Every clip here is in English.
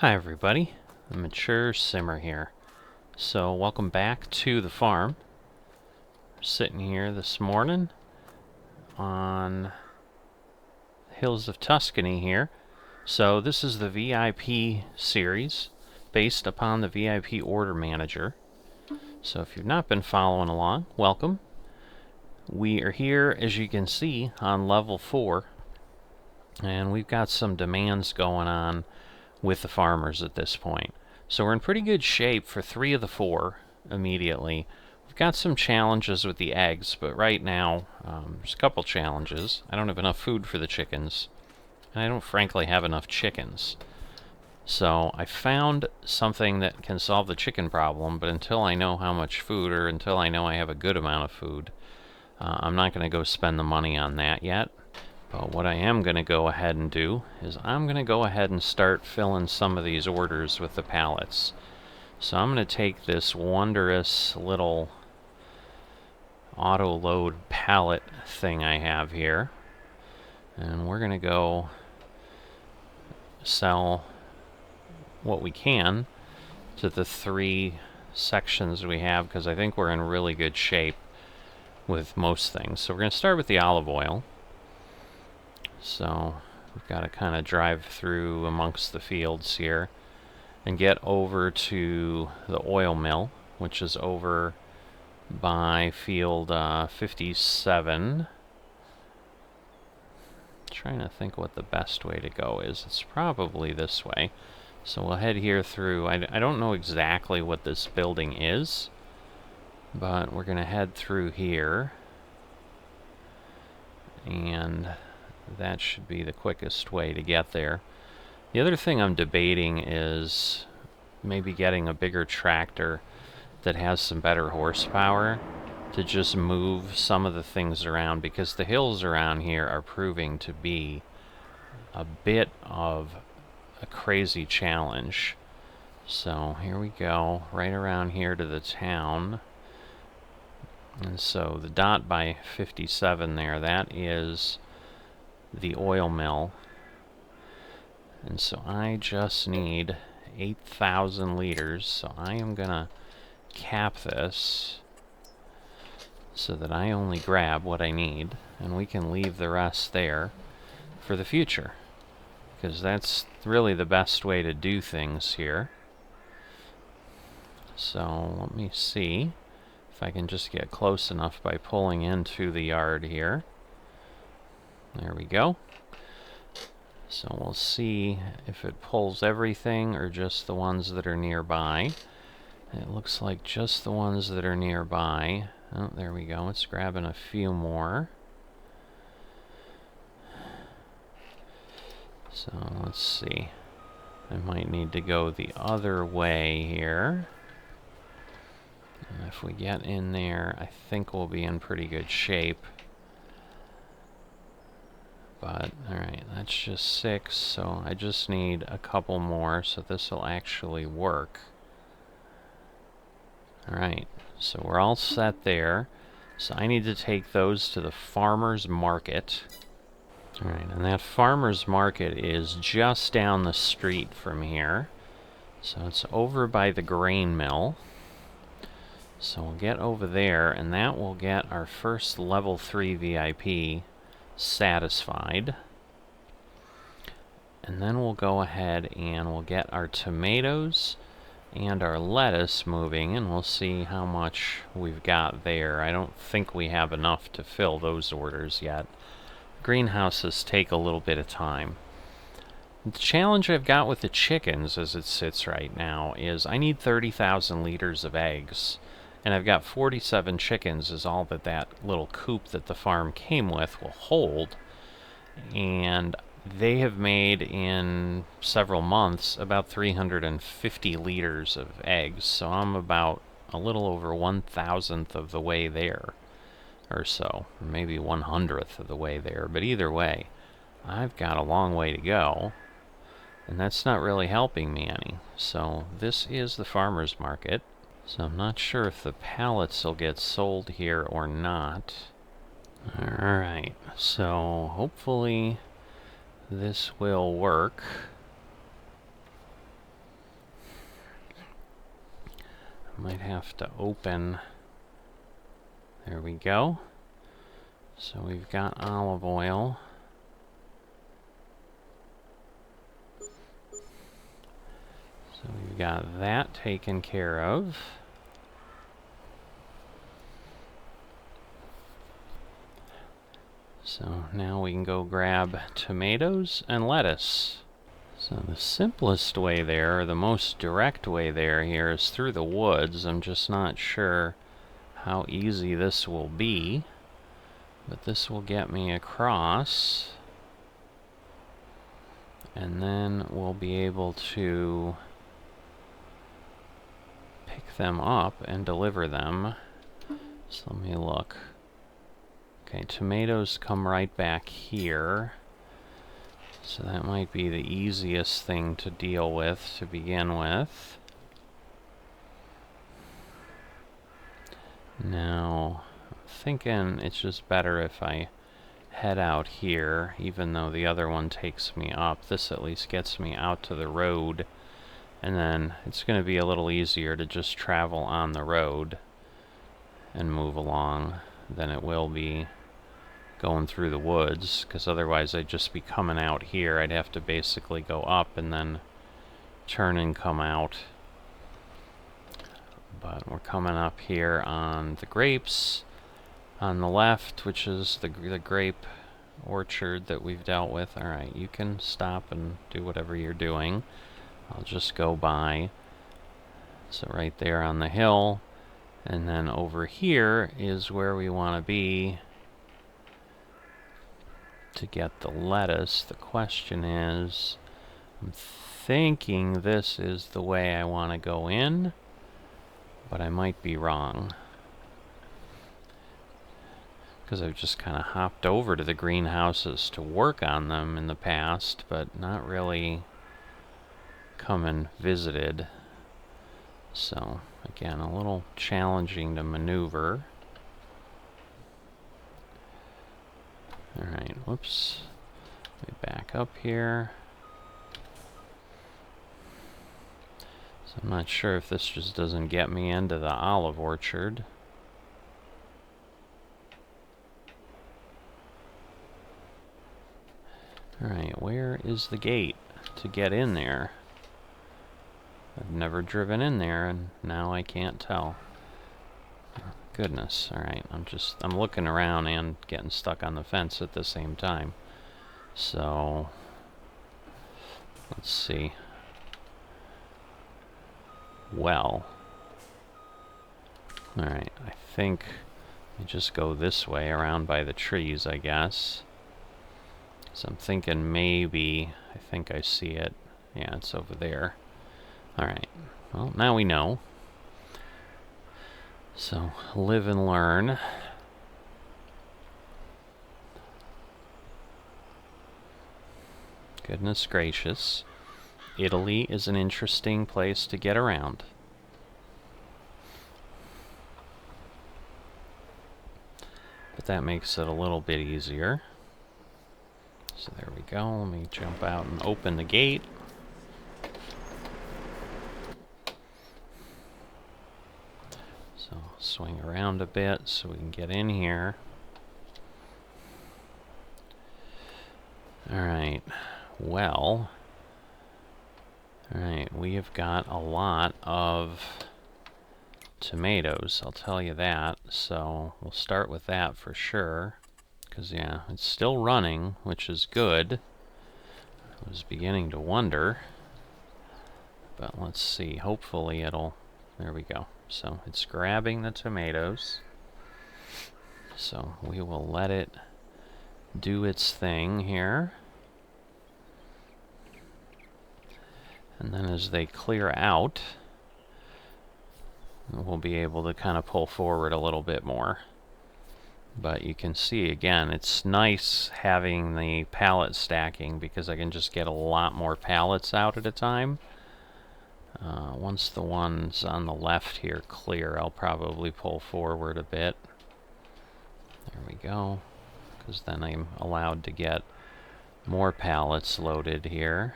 Hi everybody, the Mature Simmer here. So welcome back to the farm. Sitting here this morning on the hills of Tuscany here. So this is the VIP series based upon the VIP Order Manager. So if you've not been following along, welcome. We are here, as you can see, on level 4, and we've got some demands going on with the farmers at this point. So we're in pretty good shape for 3 of the 4 immediately. We've got some challenges with the eggs, but right now there's a couple challenges. I don't have enough food for the chickens, and I don't frankly have enough chickens. So I found something that can solve the chicken problem, but until I know how much food, or until I know I have a good amount of food, I'm not going to go spend the money on that yet. But what I am going to go ahead and do is I'm going to go ahead and start filling some of these orders with the pallets. So I'm going to take this wondrous little auto load pallet thing I have here, and we're going to go sell what we can to the 3 sections we have, because I think we're in really good shape with most things. So we're going to start with the olive oil. So we've got to kind of drive through amongst the fields here and get over to the oil mill, which is over by field 57. Trying to think what the best way to go is. It's probably this way. So we'll head here through. I don't know exactly what this building is, but we're going to head through here, and that should be the quickest way to get there. The other thing I'm debating is maybe getting a bigger tractor that has some better horsepower to just move some of the things around, because the hills around here are proving to be a bit of a crazy challenge. So here we go, right around here to the town. And so the dot by 57 there, that is the oil mill. And so I just need 8,000 liters, so I am gonna cap this so that I only grab what I need, and we can leave the rest there for the future, because that's really the best way to do things here. So let me see if I can just get close enough by pulling into the yard here. There we go. So we'll see if it pulls everything or just the ones that are nearby. It looks like just the ones that are nearby. Oh, there we go. It's grabbing a few more. So let's see. I might need to go the other way here. And if we get in there, I think we'll be in pretty good shape. But, alright, that's just 6, so I just need a couple more, so this will actually work. Alright, so we're all set there. So I need to take those to the farmer's market. Alright, and that farmer's market is just down the street from here. So it's over by the grain mill. So we'll get over there, and that will get our first level 3 VIP satisfied. And then we'll go ahead and we'll get our tomatoes and our lettuce moving, and we'll see how much we've got there. I don't think we have enough to fill those orders yet. Greenhouses take a little bit of time. The challenge I've got with the chickens as it sits right now is I need 30,000 liters of eggs, and I've got 47 chickens is all that that little coop that the farm came with will hold, and they have made in several months about 350 liters of eggs, so I'm about a little over 1,000th of the way there, or so, or maybe 100th of the way there, but either way, I've got a long way to go, and that's not really helping me any. So this is the farmer's market. So I'm not sure if the pallets will get sold here or not. Alright, so hopefully this will work. might have to open. There we go. So we've got olive oil. So we've got that taken care of. So now we can go grab tomatoes and lettuce. So the simplest way there, or the most direct way there here, is through the woods. I'm just not sure how easy this will be, but this will get me across, and then we'll be able to pick them up and deliver them. So let me look. Okay, tomatoes come right back here. So that might be the easiest thing to deal with to begin with. Now, I'm thinking it's just better if I head out here, even though the other one takes me up. This at least gets me out to the road, and then it's going to be a little easier to just travel on the road and move along than it will be going through the woods, because otherwise I'd just be coming out here. I'd have to basically go up and then turn and come out. But we're coming up here on the grapes on the left, which is the grape orchard that we've dealt with. Alright, you can stop and do whatever you're doing. I'll just go by. So right there on the hill, and then over here is where we want to be to get the lettuce. The question is, I'm thinking this is the way I want to go in, but I might be wrong, because I've just kind of hopped over to the greenhouses to work on them in the past, but not really come and visited. So again, a little challenging to maneuver. Alright, whoops. Let me back up here. So I'm not sure if this just doesn't get me into the olive orchard. Alright, where is the gate to get in there? I've never driven in there, and now I can't tell. Goodness, alright, I'm looking around and getting stuck on the fence at the same time. So, let's see. Well, alright, I think I just go this way around by the trees, I guess. So I'm thinking maybe, I think I see it. Yeah, it's over there. Alright, well, now we know. So, live and learn. Goodness gracious. Italy is an interesting place to get around. But that makes it a little bit easier. So there we go. Let me jump out and open the gate. So swing around a bit so we can get in here. Alright, well, alright, we have got a lot of tomatoes, I'll tell you that, so we'll start with that for sure, because yeah, it's still running, which is good. I was beginning to wonder, but let's see, hopefully it'll, there we go. So it's grabbing the tomatoes, so we will let it do its thing here. And then as they clear out, we'll be able to kind of pull forward a little bit more. But you can see again, it's nice having the pallet stacking because I can just get a lot more pallets out at a time. Once the ones on the left here clear, I'll probably pull forward a bit. There we go. Because then I'm allowed to get more pallets loaded here,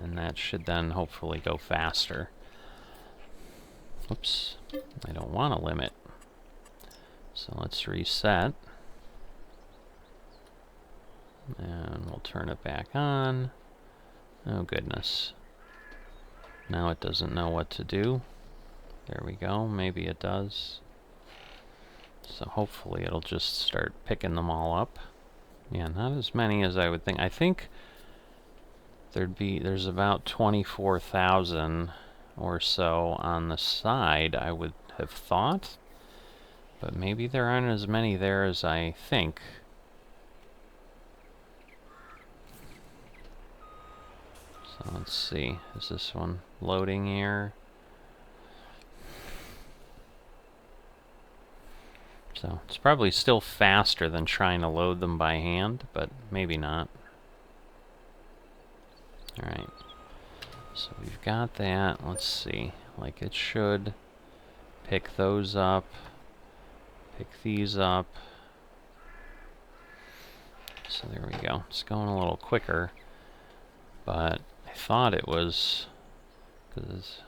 and that should then hopefully go faster. Oops, I don't want to limit. So let's reset. And we'll turn it back on. Oh goodness. Now it doesn't know what to do. There we go, maybe it does. So hopefully it'll just start picking them all up. Yeah, not as many as I would think. I think there's about 24,000 or so on the side, I would have thought. But maybe there aren't as many there as I think. So let's see, is this one loading here? So it's probably still faster than trying to load them by hand, but maybe not. Alright, so we've got that. Let's see, like it should pick those up, pick these up. So there we go. It's going a little quicker, but I thought it was, because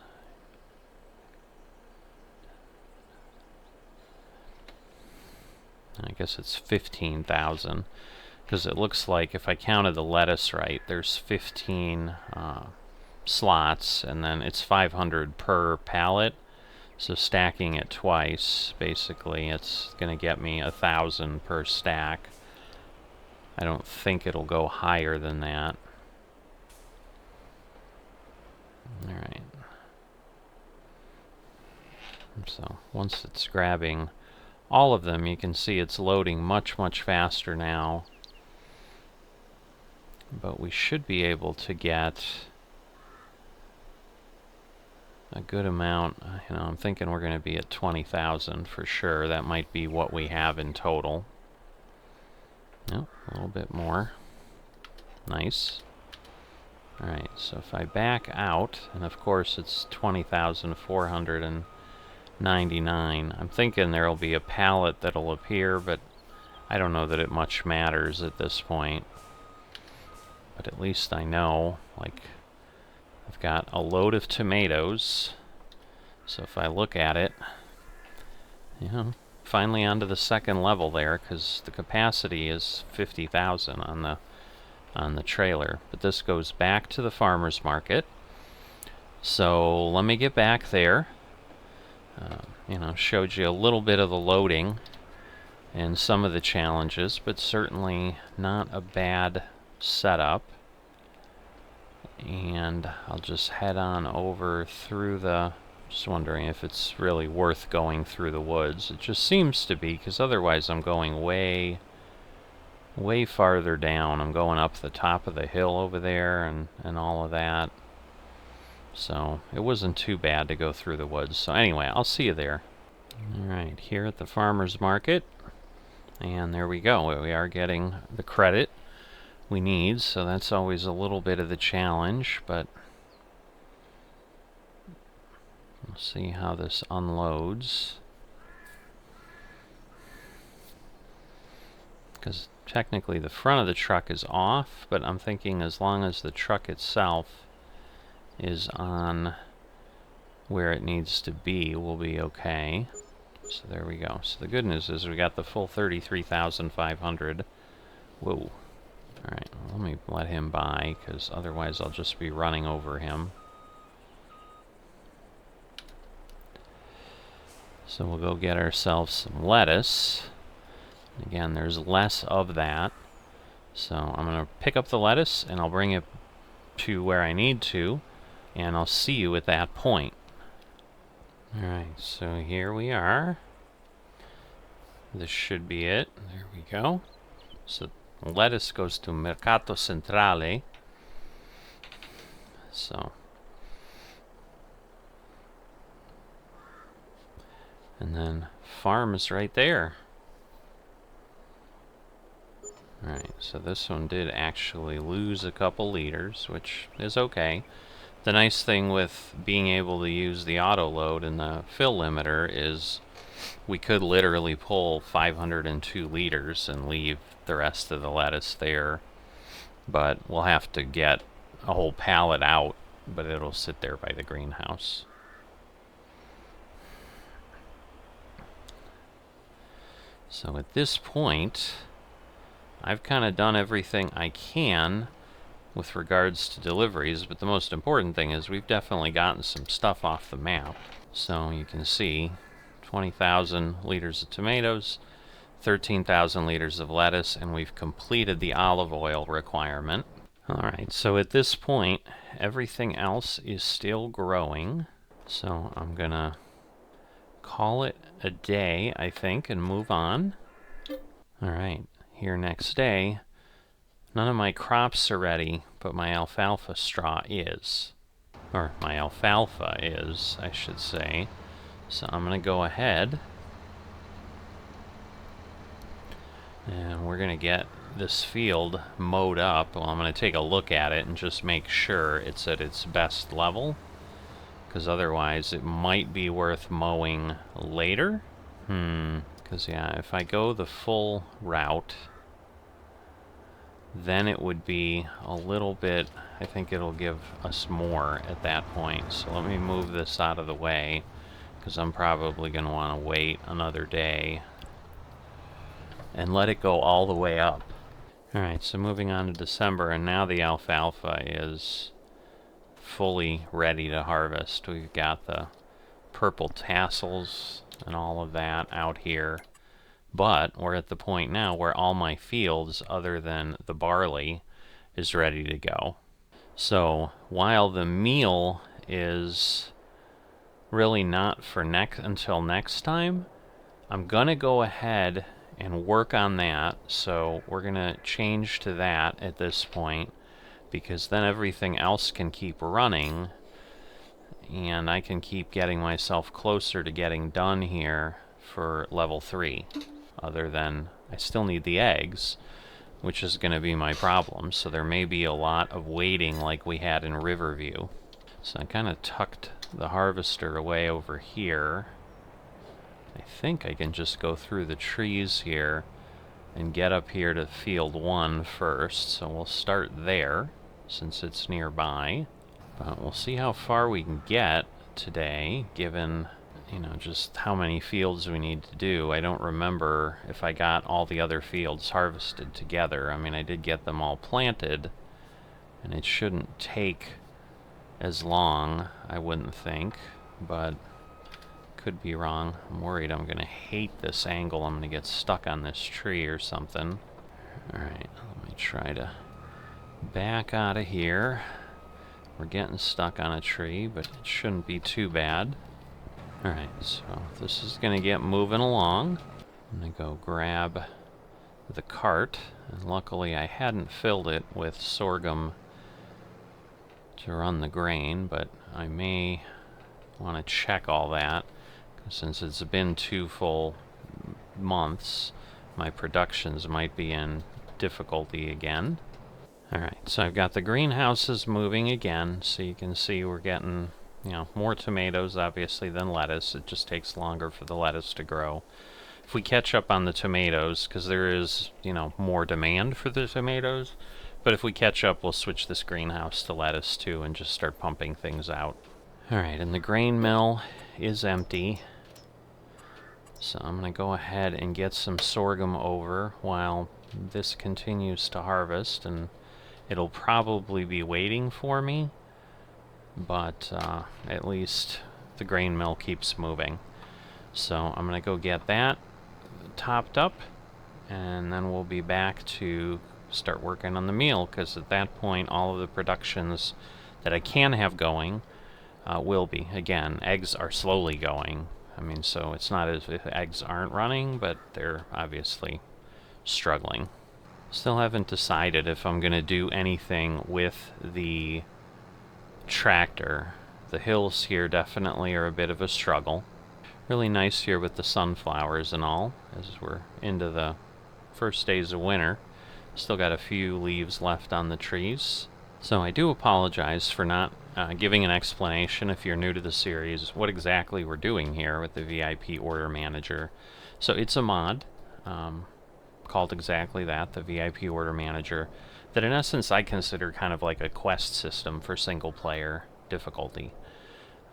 I guess it's 15,000, because it looks like if I counted the lettuce right, there's 15 slots, and then it's 500 per pallet. So stacking it twice, basically, it's going to get me 1,000 per stack. I don't think it'll go higher than that. Alright. So once it's grabbing all of them, you can see it's loading much, much faster now. But we should be able to get a good amount. You know, I'm thinking we're going to be at 20,000 for sure. That might be what we have in total. Yep, a little bit more. Nice. Alright, so if I back out, and of course it's 20,499. I'm thinking there'll be a pallet that'll appear, but I don't know that it much matters at this point. But at least I know, like, I've got a load of tomatoes. So if I look at it, you know, finally onto the second level there, because the capacity is 50,000 on the trailer. But this goes back to the farmer's market. So let me get back there. You know, showed you a little bit of the loading and some of the challenges, but certainly not a bad setup. And I'll just head on over through the... Just wondering if it's really worth going through the woods. It just seems to be, because otherwise I'm going way farther down. I'm going up the top of the hill over there and all of that. So it wasn't too bad to go through the woods. So anyway, I'll see you there. Alright, here at the farmer's market. And there we go. We are getting the credit we need, so that's always a little bit of the challenge, but we'll see how this unloads. Because technically the front of the truck is off, but I'm thinking as long as the truck itself is on where it needs to be, we'll be okay. So there we go. So the good news is we got the full 33,500. Whoa. Alright, well, let me let him by, because otherwise I'll just be running over him. So we'll go get ourselves some lettuce. Again, there's less of that. So I'm going to pick up the lettuce, and I'll bring it to where I need to, and I'll see you at that point. Alright, so here we are. This should be it. There we go. So lettuce goes to Mercato Centrale. So, and then farm is right there. Alright, so this one did actually lose a couple liters, which is okay. The nice thing with being able to use the auto load and the fill limiter is we could literally pull 502 liters and leave the rest of the lettuce there, but we'll have to get a whole pallet out, but it'll sit there by the greenhouse. So at this point, I've kind of done everything I can with regards to deliveries, but the most important thing is we've definitely gotten some stuff off the map. So you can see 20,000 liters of tomatoes, 13,000 liters of lettuce, and we've completed the olive oil requirement. Alright, so at this point, everything else is still growing. So I'm gonna call it a day, I think, and move on. Alright, here next day, none of my crops are ready, but my alfalfa straw is. Or my alfalfa is, I should say. So I'm gonna go ahead and we're gonna get this field mowed up. Well, I'm gonna take a look at it and just make sure it's at its best level, because otherwise it might be worth mowing later. Because yeah, if I go the full route, then it would be a little bit, I think it'll give us more at that point. So let me move this out of the way, because I'm probably going to want to wait another day and let it go all the way up. Alright, so moving on to December, and now the alfalfa is fully ready to harvest. We've got the purple tassels and all of that out here. But we're at the point now where all my fields, other than the barley, is ready to go. So while the meal is really not for until next time, I'm gonna go ahead and work on that. So we're gonna change to that at this point, because then everything else can keep running and I can keep getting myself closer to getting done here for level 3. Other than I still need the eggs, which is going to be my problem. So there may be a lot of waiting like we had in Riverview. So I kind of tucked the harvester away over here. I think I can just go through the trees here and get up here to field 1 first. So we'll start there since it's nearby. But we'll see how far we can get today, given, you know, just how many fields we need to do. I don't remember if I got all the other fields harvested together. I mean, I did get them all planted, and it shouldn't take as long, I wouldn't think, but could be wrong. I'm worried I'm gonna hate this angle. I'm gonna get stuck on this tree or something. Alright, let me try to back out of here. We're getting stuck on a tree, but it shouldn't be too bad. Alright, so this is going to get moving along. I'm going to go grab the cart, and luckily I hadn't filled it with sorghum to run the grain, but I may want to check all that, since it's been 2 full months, my productions might be in difficulty again. Alright, so I've got the greenhouses moving again, so you can see we're getting, you know, more tomatoes obviously than lettuce. It just takes longer for the lettuce to grow. If we catch up on the tomatoes, because there is, you know, more demand for the tomatoes, but if we catch up, we'll switch this greenhouse to lettuce too and just start pumping things out. Alright, and the grain mill is empty, so I'm going to go ahead and get some sorghum over while this continues to harvest, and it'll probably be waiting for me, but at least the grain mill keeps moving. So I'm going to go get that topped up, and then we'll be back to start working on the meal, because at that point all of the productions that I can have going will be. Again, eggs are slowly going. I mean, so it's not as if eggs aren't running, but they're obviously struggling. Still haven't decided if I'm going to do anything with the tractor. The hills here definitely are a bit of a struggle. Really nice here with the sunflowers and all, as we're into the first days of winter. Still got a few leaves left on the trees. So I do apologize for not giving an explanation, if you're new to the series, what exactly we're doing here with the VIP Order Manager. So it's a mod called exactly that, the VIP Order Manager, that in essence I consider kind of like a quest system for single player difficulty,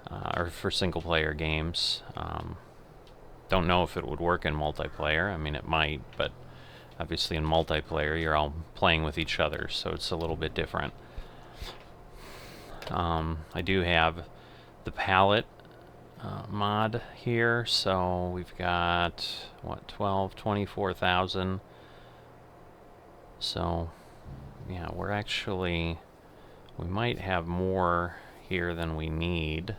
or for single player games. Don't know if it would work in multiplayer. I mean, it might, but obviously in multiplayer you're all playing with each other, so it's a little bit different. I do have the pallet mod here, so we've got, what, 24,000. So, yeah, we might have more here than we need,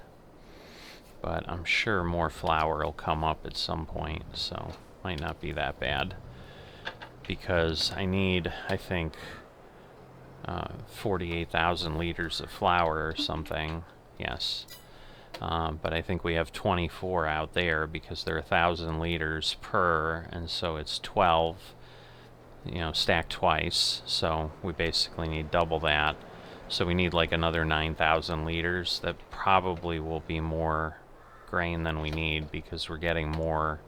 but I'm sure more flour will come up at some point, so might not be that bad. Because I need, I think, 48,000 liters of flour or something. Yes. But I think we have 24 out there because they're 1,000 liters per, and so it's 12, stacked twice. So we basically need double that. So we need like another 9,000 liters. That probably will be more grain than we need because we're getting more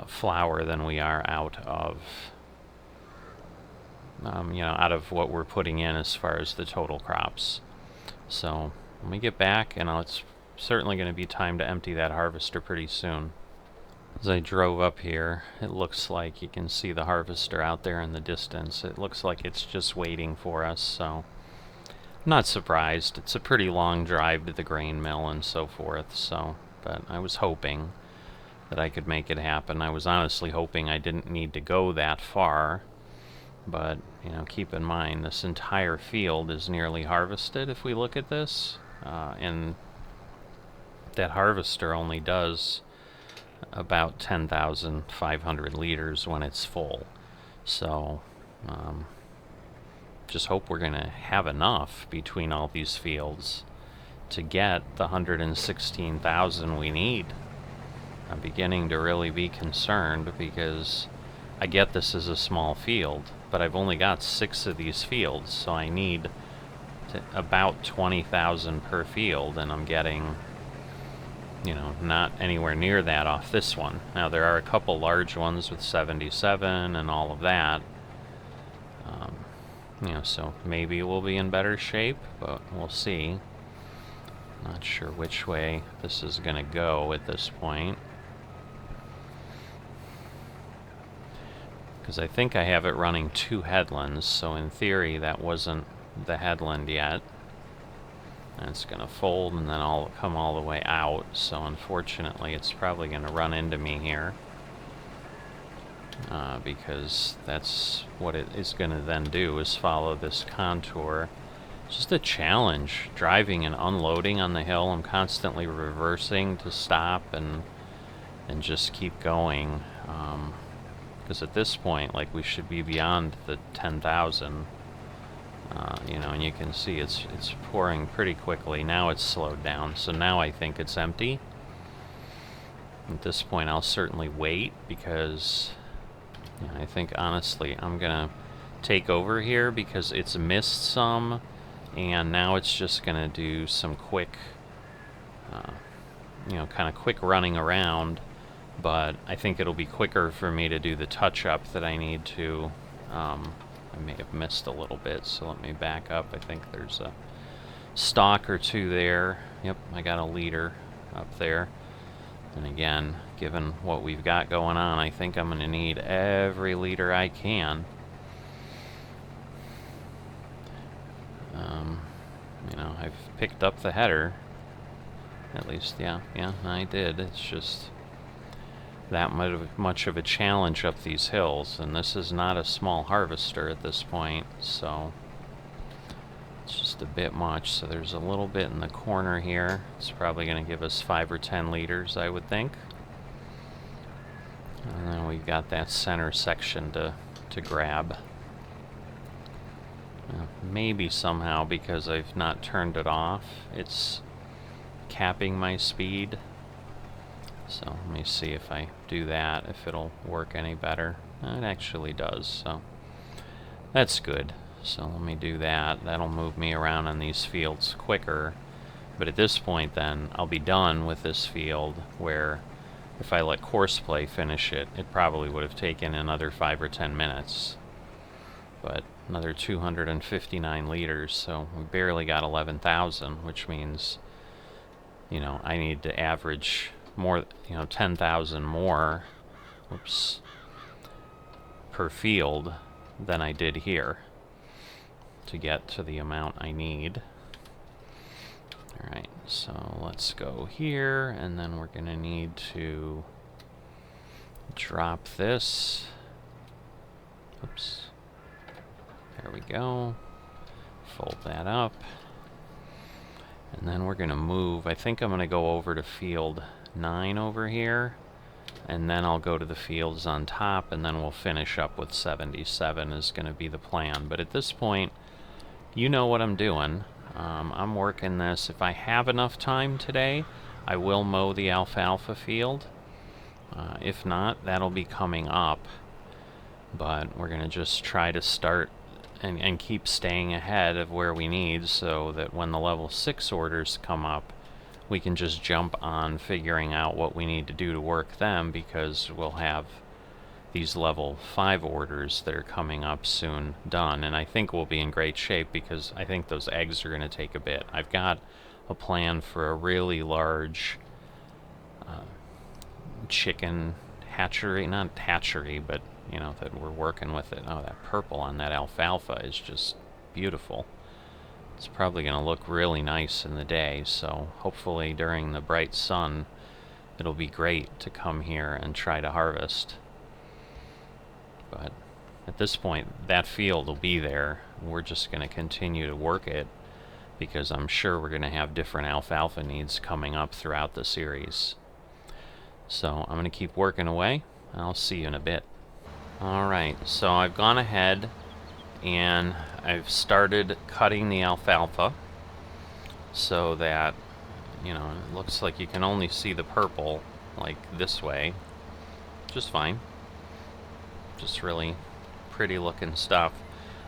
flour than we are out of out of what we're putting in as far as the total crops. So when we get back, it's certainly going to be time to empty that harvester pretty soon. As I drove up here, it looks like you can see the harvester out there in the distance. It looks like it's just waiting for us, so I'm not surprised. It's a pretty long drive to the grain mill and so forth, but I was hoping that I could make it happen. I was honestly hoping I didn't need to go that far, but keep in mind this entire field is nearly harvested if we look at this, and that harvester only does about 10,500 liters when it's full. So just hope we're gonna have enough between all these fields to get the 116,000 we need. I'm beginning to really be concerned because I get this is a small field, but I've only got 6 of these fields, so I need about 20,000 per field, and I'm getting, not anywhere near that off this one. Now, there are a couple large ones with 77 and all of that, so maybe we'll be in better shape, but we'll see. Not sure which way this is going to go at this point. Because I think I have it running 2 headlands, so in theory that wasn't the headland yet. And it's going to fold and then I'll come all the way out, so unfortunately it's probably going to run into me here. Because that's what it is going to then do, is follow this contour. It's just a challenge, driving and unloading on the hill. I'm constantly reversing to stop and just keep going. Because at this point, we should be beyond the 10,000, and you can see it's pouring pretty quickly. Now it's slowed down, so now I think it's empty. At this point, I'll certainly wait because I think, honestly, I'm gonna take over here because it's missed some, and now it's just gonna do some quick, kind of quick running around. But I think it'll be quicker for me to do the touch-up that I need to. I may have missed a little bit, so let me back up. I think there's a stalk or 2 there. Yep, I got a leader up there. And again, given what we've got going on, I think I'm going to need every leader I can. I've picked up the header. At least, yeah, I did. It's just that much of a challenge up these hills, and this is not a small harvester at this point, so it's just a bit much. So there's a little bit in the corner here. It's probably going to give us 5 or 10 liters, I would think. And then we've got that center section to grab. Maybe somehow, because I've not turned it off, it's capping my speed. So let me see if I do that, if it'll work any better. It actually does, so that's good. So let me do that. That'll move me around on these fields quicker. But at this point then, I'll be done with this field, where if I let Courseplay finish it, it probably would have taken another 5 or 10 minutes. But another 259 liters, so we barely got 11,000, which means, I need to average more, 10,000 more, oops, per field than I did here to get to the amount I need. Alright, so let's go here, and then we're going to need to drop this. Oops. There we go. Fold that up. And then we're going to move. I think I'm going to go over to field 9 over here. And then I'll go to the fields on top, and then we'll finish up with 77 is going to be the plan. But at this point, you know what I'm doing. I'm working this. If I have enough time today, I will mow the alfalfa field. If not, that'll be coming up. But we're going to just try to start and keep staying ahead of where we need so that when the level 6 orders come up, we can just jump on figuring out what we need to do to work them, because we'll have these level 5 orders that are coming up soon done. And I think we'll be in great shape, because I think those eggs are going to take a bit. I've got a plan for a really large chicken hatchery, not hatchery, but that we're working with it. Oh, that purple on that alfalfa is just beautiful. It's probably going to look really nice in the day, so hopefully during the bright sun it'll be great to come here and try to harvest. But at this point, that field will be there. We're just going to continue to work it, because I'm sure we're going to have different alfalfa needs coming up throughout the series. So I'm going to keep working away, and I'll see you in a bit. Alright, so I've gone ahead and I've started cutting the alfalfa so that, it looks like you can only see the purple like this way. Just fine. Just really pretty looking stuff.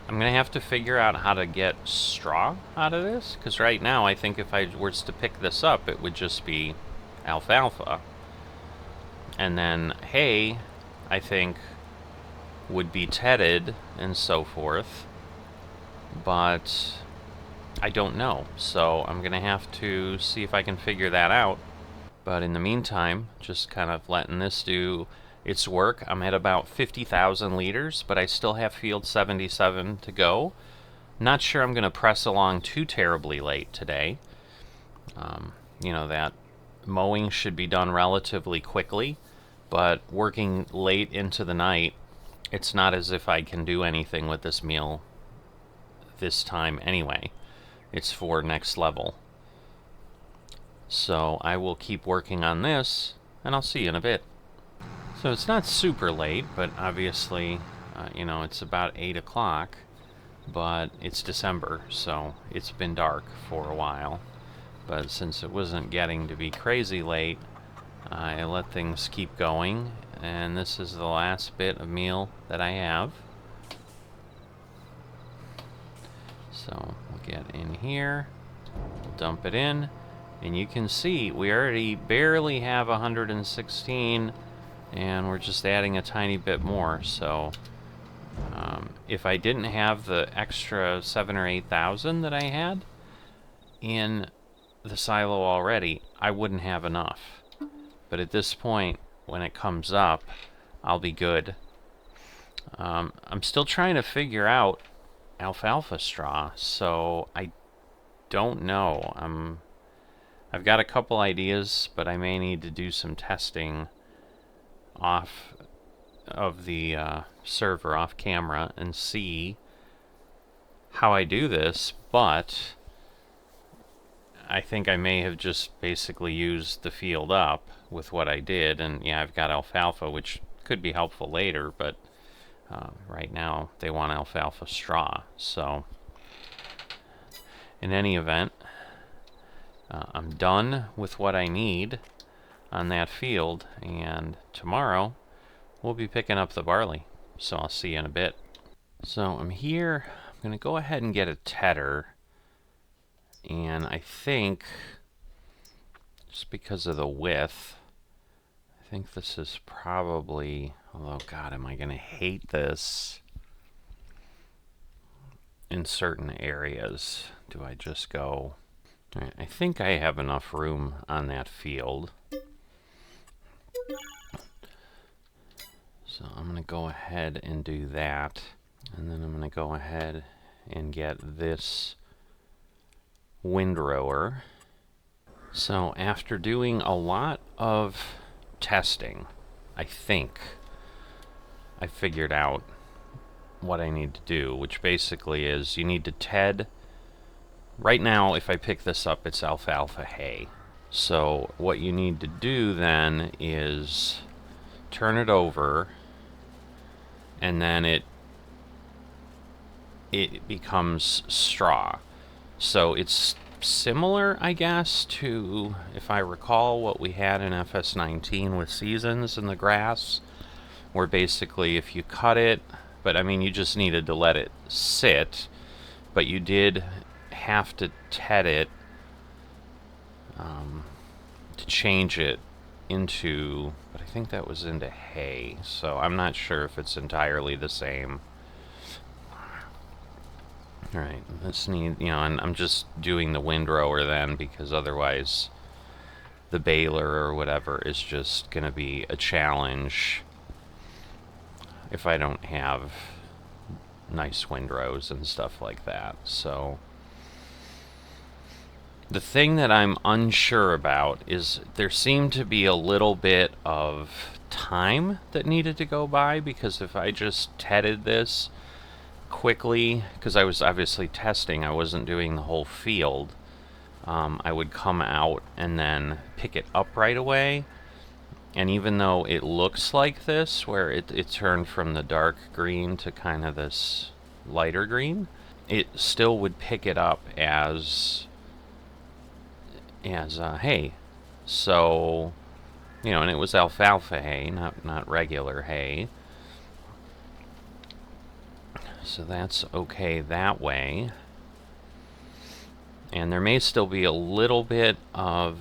I'm going to have to figure out how to get straw out of this, because right now I think if I were to pick this up, it would just be alfalfa. And then hay, I think, would be tedded and so forth, but I don't know, so I'm gonna have to see if I can figure that out. But in the meantime, just kind of letting this do its work. I'm at about 50,000 liters, but I still have field 77 to go. Not sure I'm gonna press along too terribly late today. That mowing should be done relatively quickly, but working late into the night, it's not as if I can do anything with this meal this time anyway. It's for next level. So I will keep working on this, and I'll see you in a bit. So it's not super late, but obviously, it's about 8 o'clock, but it's December, so it's been dark for a while. But since it wasn't getting to be crazy late, I let things keep going, and this is the last bit of meal that I have. So we'll get in here, we'll dump it in, and you can see we already barely have 116, and we're just adding a tiny bit more. So if I didn't have the extra 7,000 or 8,000 that I had in the silo already, I wouldn't have enough. But at this point, when it comes up, I'll be good. I'm still trying to figure out alfalfa straw, so I don't know. I've got a couple ideas, but I may need to do some testing off of the server, off camera, and see how I do this, but I think I may have just basically used the field up with what I did, and yeah, I've got alfalfa, which could be helpful later, but right now they want alfalfa straw. So in any event, I'm done with what I need on that field, and tomorrow we'll be picking up the barley. So I'll see you in a bit. So I'm here. I'm going to go ahead and get a tedder, and I think just because of the width, I think this is probably, although God, am I going to hate this in certain areas. Do I just go, all right, I think I have enough room on that field. So I'm going to go ahead and do that. And then I'm going to go ahead and get this windrower. So after doing a lot of testing, I think I figured out what I need to do, which basically is you need to TED. Right now, if I pick this up, it's alfalfa hay. So what you need to do then is turn it over, and then it becomes straw. So it's similar, I guess, to, if I recall, what we had in FS19 with seasons in the grass, where basically if you cut it, but I mean you just needed to let it sit, but you did have to TED it to change it into, but I think that was into hay, so I'm not sure if it's entirely the same. Alright, let's need, and I'm just doing the windrower then, because otherwise the baler or whatever is just going to be a challenge if I don't have nice windrows and stuff like that. So the thing that I'm unsure about is there seemed to be a little bit of time that needed to go by, because if I just TEDed this quickly, because I was obviously testing, I wasn't doing the whole field, I would come out and then pick it up right away. And even though it looks like this, where it turned from the dark green to kind of this lighter green, it still would pick it up as hay. So, and it was alfalfa hay, not regular hay. So that's okay that way. And there may still be a little bit of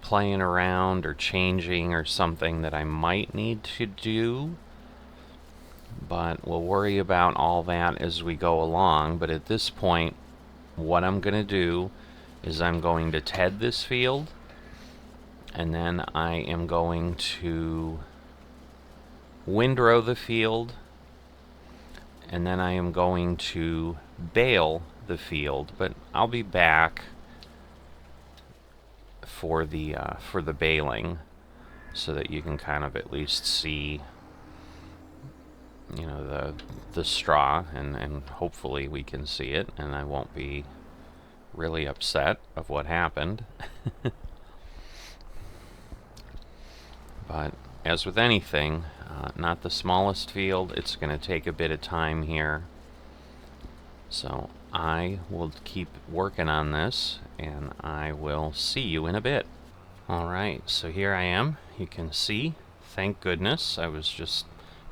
playing around or changing or something that I might need to do, but we'll worry about all that as we go along. But at this point, what I'm going to do is I'm going to TED this field, and then I am going to windrow the field, and then I am going to bale the field. But I'll be back for the baling, so that you can kind of at least see, the straw, and hopefully we can see it, and I won't be really upset of what happened. But as with anything, not the smallest field, it's going to take a bit of time here. So I will keep working on this, and I will see you in a bit. Alright, so here I am. You can see, thank goodness. I was just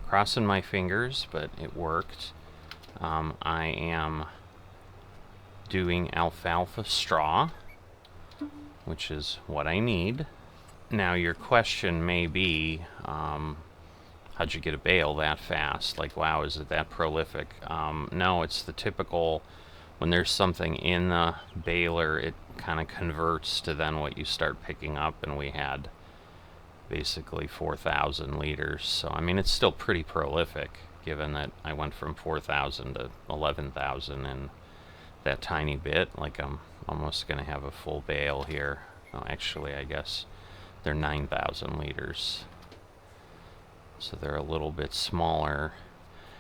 crossing my fingers, but it worked. I am doing alfalfa straw, which is what I need. Now your question may be, how'd you get a bale that fast? Like, wow, is it that prolific? No, it's the typical, when there's something in the baler, it kind of converts to then what you start picking up, and we had basically 4,000 liters. So, I mean, it's still pretty prolific, given that I went from 4,000 to 11,000 in that tiny bit. Like, I'm almost going to have a full bale here. Oh, actually, I guess they're 9,000 liters. So they're a little bit smaller.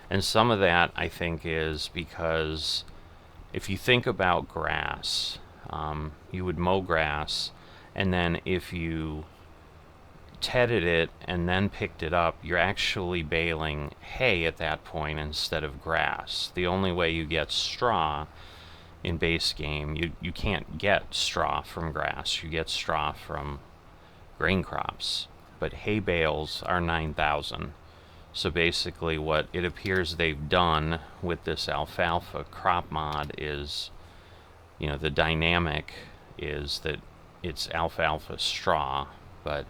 And some of that, I think, is because if you think about grass, you would mow grass, and then if you TEDed it and then picked it up, you're actually baling hay at that point instead of grass. The only way you get straw in base game, you can't get straw from grass. You get straw from grain crops. But hay bales are 9,000. So basically what it appears they've done with this alfalfa crop mod is, the dynamic is that it's alfalfa straw, but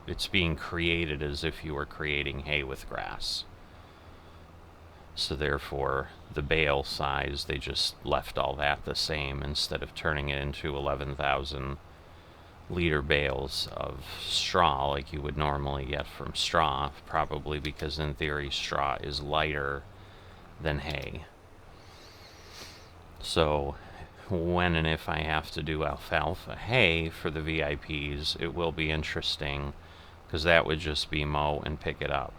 it's being created as if you were creating hay with grass. So therefore, the bale size, they just left all that the same instead of turning it into 11,000 liter bales of straw like you would normally get from straw, probably because in theory straw is lighter than hay. So when and if I have to do alfalfa hay for the VIPs, it will be interesting, because that would just be mow and pick it up.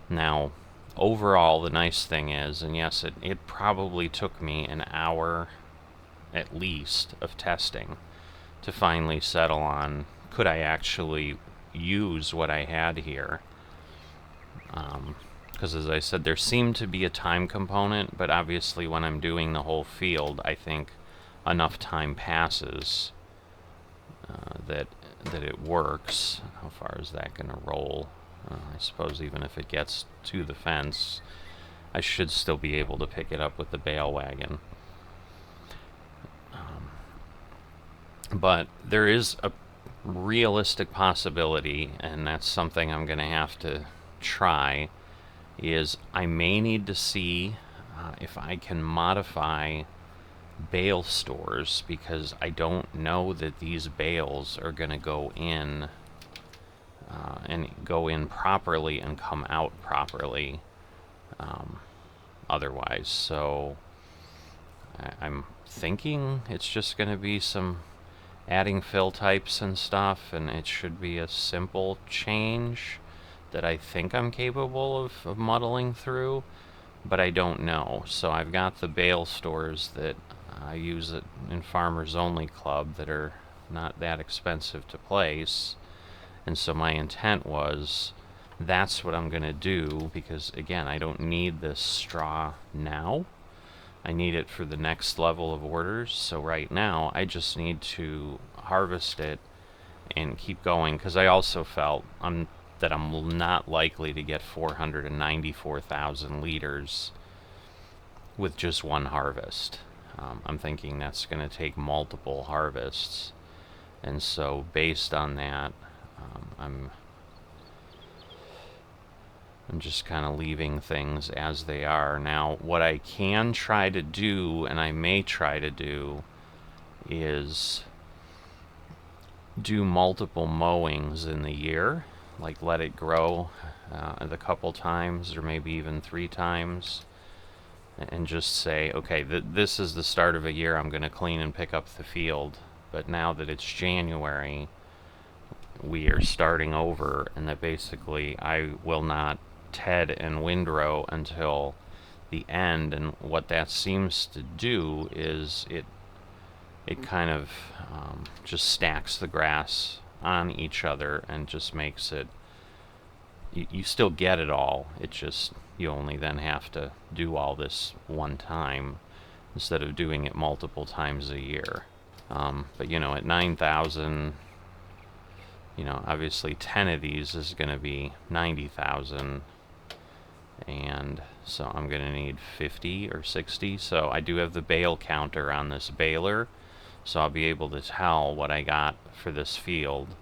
Now, overall, the nice thing is, and yes, it probably took me an hour at least of testing to finally settle on, could I actually use what I had here? Because as I said, there seemed to be a time component, but obviously when I'm doing the whole field, I think enough time passes that it works. How far is that going to roll? I suppose even if it gets to the fence, I should still be able to pick it up with the bale wagon. But there is a realistic possibility, and that's something I'm going to have to try, is I may need to see if I can modify bale stores, because I don't know that these bales are going to go in and go in properly and come out properly otherwise. So I'm thinking it's just going to be some adding fill types and stuff, and it should be a simple change that I think I'm capable of muddling through, but I don't know. So I've got the bale stores that I use it in Farmers Only Club that are not that expensive to place, and so my intent was that's what I'm going to do, because again, I don't need this straw now. I need it for the next level of orders. So right now I just need to harvest it and keep going, because I also felt that I'm not likely to get 494,000 liters with just one harvest. I'm thinking that's going to take multiple harvests, and so based on that, I'm just kind of leaving things as they are. Now, what I can try to do, and I may try to do, is do multiple mowings in the year, like let it grow a couple times or maybe even 3 times, and just say, okay, this is the start of a year, I'm going to clean and pick up the field, but now that it's January, we are starting over, and that basically I will not ted and windrow until the end. And what that seems to do is it kind of just stacks the grass on each other and just makes it, you still get it all, it just, you only then have to do all this one time instead of doing it multiple times a year. But you know, at 9,000, you know, obviously 10 of these is going to be 90,000, and so I'm going to need 50 or 60. So I do have the bale counter on this baler, so I'll be able to tell what I got for this field.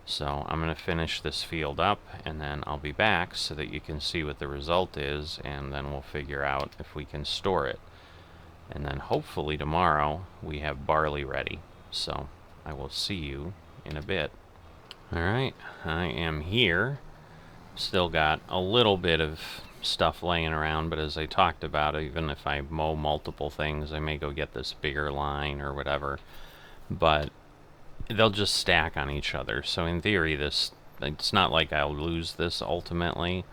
So I'm going to finish this field up, and then I'll be back so that you can see what the result is, and then we'll figure out if we can store it. And then hopefully tomorrow we have barley ready. So I will see you in a bit. Alright, I am here. Still got a little bit of stuff laying around, but as I talked about, even if I mow multiple things, I may go get this bigger line or whatever, but they'll just stack on each other. So in theory, it's not like I'll lose this ultimately.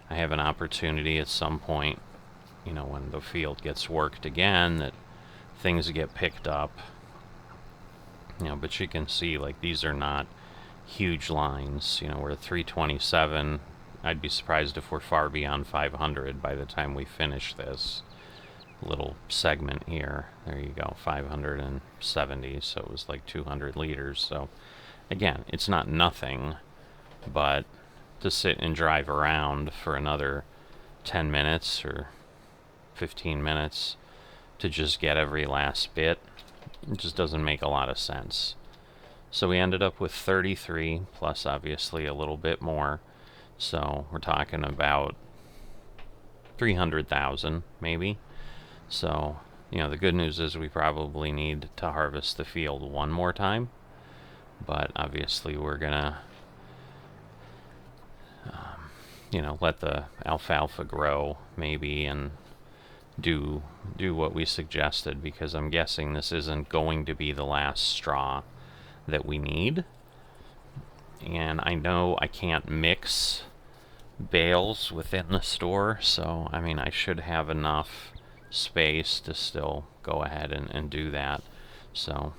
I have an opportunity at some point, you know, when the field gets worked again, that things get picked up, you know. But you can see, like, these are not huge lines. You know, we're at 327. I'd be surprised if we're far beyond 500 by the time we finish this little segment here. There you go, 570, so it was like 200 liters. So again, it's not nothing, but to sit and drive around for another 10 minutes or 15 minutes to just get every last bit, it just doesn't make a lot of sense. So we ended up with 33, plus obviously a little bit more. So we're talking about 300,000 maybe. So, you know, the good news is we probably need to harvest the field one more time. but obviously we're gonna you know, let the alfalfa grow maybe and do what we suggested, because I'm guessing this isn't going to be the last straw that we need. And I know I can't mix bales within the store, so I mean I should have enough space to still go ahead and do that. So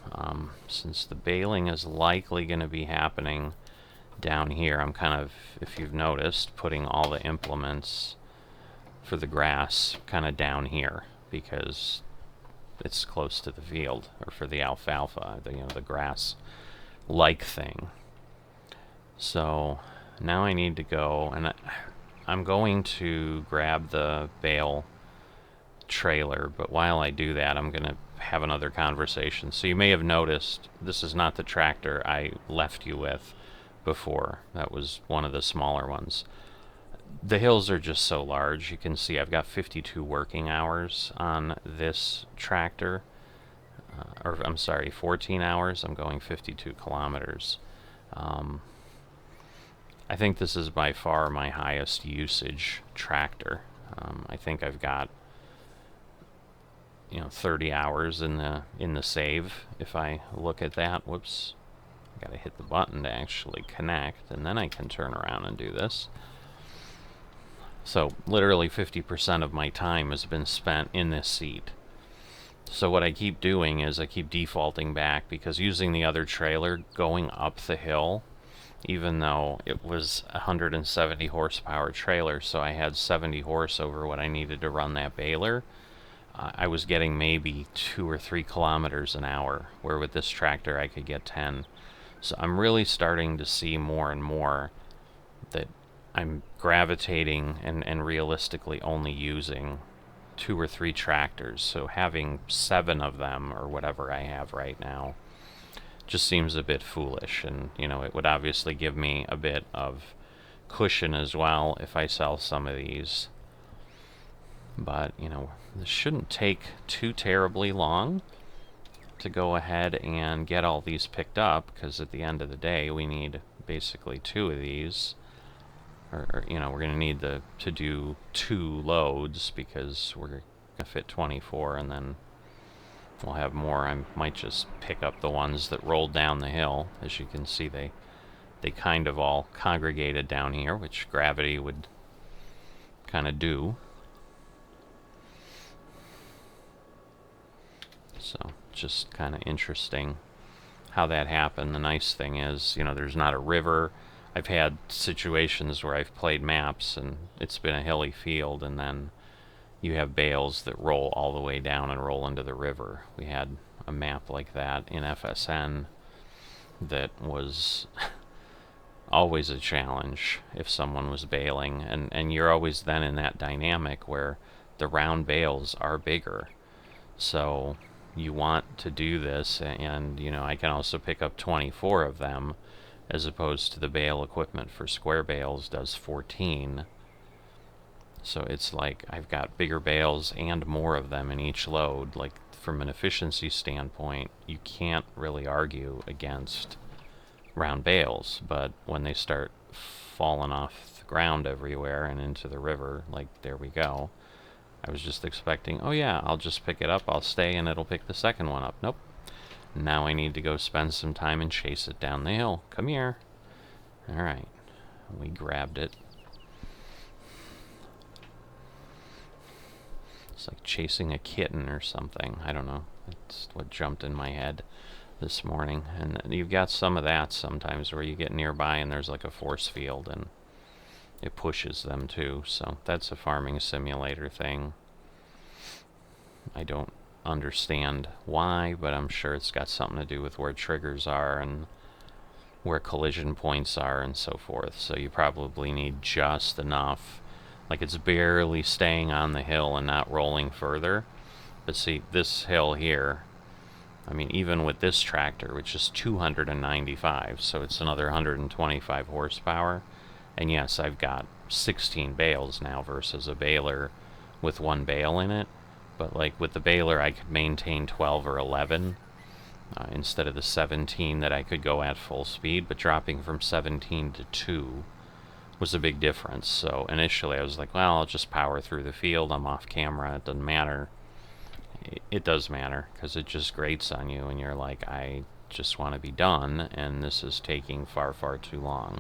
since the baling is likely going to be happening down here, I'm kind of, if you've noticed, putting all the implements for the grass kind of down here because it's close to the field, or for the alfalfa, you know, the grass like thing. So now I need to go, and I'm going to grab the bale trailer, but while I do that, I'm going to have another conversation. So you may have noticed this is not the tractor I left you with before. That was one of the smaller ones. The hills are just so large. You can see I've got 52 working hours on this tractor, or I'm sorry, 14 hours. I'm going 52 kilometers. I think this is by far my highest usage tractor. I think I've got, you know, 30 hours in the save. If I look at that, whoops, I gotta hit the button to actually connect, and then I can turn around and do this. So literally 50% of my time has been spent in this seat. So what I keep doing is I keep defaulting back, because using the other trailer going up the hill, even though it was a 170 horsepower trailer, so I had 70 horse over what I needed to run that baler, I was getting maybe 2 or 3 kilometers an hour, where with this tractor I could get 10. So I'm really starting to see more and more that I'm gravitating and realistically only using 2 or 3 tractors. So having 7 of them, or whatever I have right now, just seems a bit foolish. And, you know, it would obviously give me a bit of cushion as well if I sell some of these. But, you know, this shouldn't take too terribly long to go ahead and get all these picked up, because at the end of the day we need basically 2 of these, or you know, we're going to need to do 2 loads, because we're going to fit 24, and then we'll have more. I might just pick up the ones that rolled down the hill. As you can see, they kind of all congregated down here, which gravity would kind of do. So just kind of interesting how that happened. The nice thing is, you know, there's not a river. I've had situations where I've played maps and it's been a hilly field, and then you have bales that roll all the way down and roll into the river. We had a map like that in FSN that was always a challenge if someone was baling, and you're always then in that dynamic where the round bales are bigger. So you want to do this, and you know, I can also pick up 24 of them, as opposed to the bale equipment for square bales does 14. So it's like I've got bigger bales and more of them in each load. Like, from an efficiency standpoint, you can't really argue against round bales, but when they start falling off the ground everywhere and into the river, like, there we go. I was just expecting, oh yeah, I'll just pick it up, I'll stay, and it'll pick the second one up. Nope. Now I need to go spend some time and chase it down the hill. Come here. Alright. We grabbed it. It's like chasing a kitten or something. I don't know. That's what jumped in my head this morning. And you've got some of that sometimes, where you get nearby and there's like a force field and it pushes them too. So that's a farming simulator thing. I don't understand why, but I'm sure it's got something to do with where triggers are and where collision points are and so forth. So you probably need just enough. Like, it's barely staying on the hill and not rolling further. But see, this hill here, I mean, even with this tractor, which is 295, so it's another 125 horsepower. And yes, I've got 16 bales now versus a baler with 1 bale in it. But like with the baler, I could maintain 12 or 11. instead of the 17 that I could go at full speed, but dropping from 17 to 2 was a big difference. So initially I was like, well, I'll just power through the field. I'm off camera. It doesn't matter. It does matter, because it just grates on you, and you're like, I just want to be done, and this is taking far, far too long.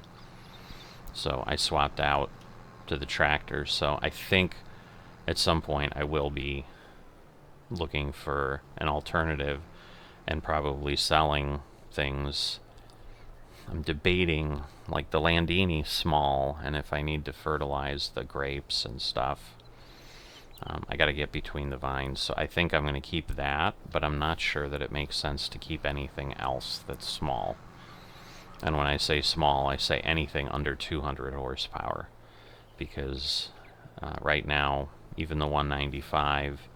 So I swapped out to the tractor. So I think at some point I will be looking for an alternative and probably selling things. I'm debating, like, the Landini small, and if I need to fertilize the grapes and stuff, I got to get between the vines. So I think I'm going to keep that, but I'm not sure that it makes sense to keep anything else that's small. And when I say small, I say anything under 200 horsepower, because right now, even the 195,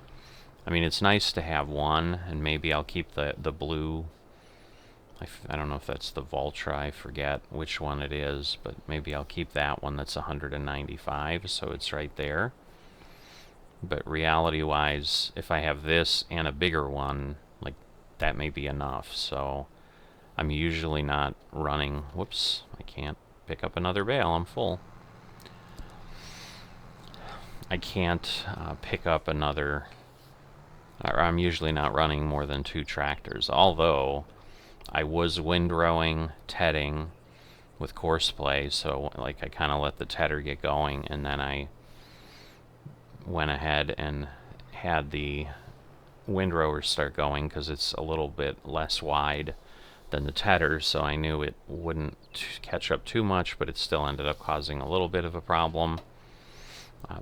I mean, it's nice to have one, and maybe I'll keep the blue. I don't know if that's the Valtra, I forget which one it is, but maybe I'll keep that one that's 195, so it's right there. But reality-wise, if I have this and a bigger one, like, that may be enough. So I'm usually not running... Whoops, I can't pick up another bale. I'm full. I can't pick up another... Or I'm usually not running more than 2 tractors. Although I was windrowing, tedding with course play, so like I kind of let the tedder get going, and then I went ahead and had the windrower start going, because it's a little bit less wide than the tedder, so I knew it wouldn't catch up too much, but it still ended up causing a little bit of a problem.